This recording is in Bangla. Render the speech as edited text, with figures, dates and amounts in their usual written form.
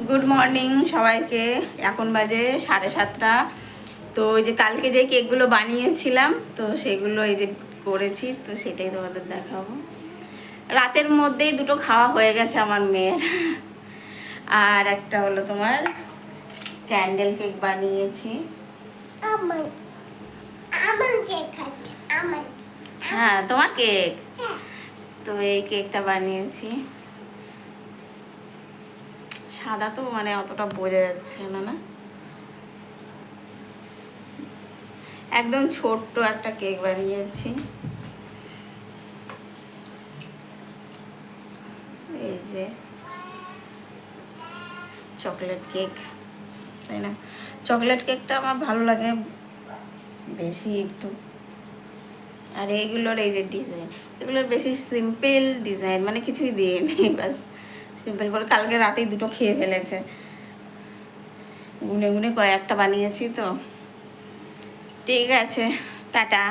গুড মর্নিং সবাইকে। এখন বাজে 7:30। তো ওই যে কালকে যে কেকগুলো বানিয়েছিলাম তো সেগুলো এই যে করেছি, তো সেটাই তোমাদের দেখাবো। রাতের মধ্যেই দুটো খাওয়া হয়ে গেছে আমার মেয়ের। আর একটা হলো তোমার ক্যান্ডেল কেক বানিয়েছি। হ্যাঁ, তোমার কেক। তো এই কেকটা বানিয়েছি। সাদা তো মানে অতটা বোঝা যাচ্ছে না, না একদম ছোট্ট একটা কেক বানিয়েছি। এই যে চকলেট কেক, তাই না? চকলেট কেকটা আমার ভালো লাগে বেশি একটু। আর এইগুলোর এই যে ডিজাইন, এগুলোর বেশি সিম্পল ডিজাইন, মানে কিছুই দিয়ে নেই, বাস সিম্পল করে। কালকে রাতেই দুটো খেয়ে ফেলেছে, গুনে গুনে কয়েকটা বানিয়েছি। তো ঠিক আছে, টাটা।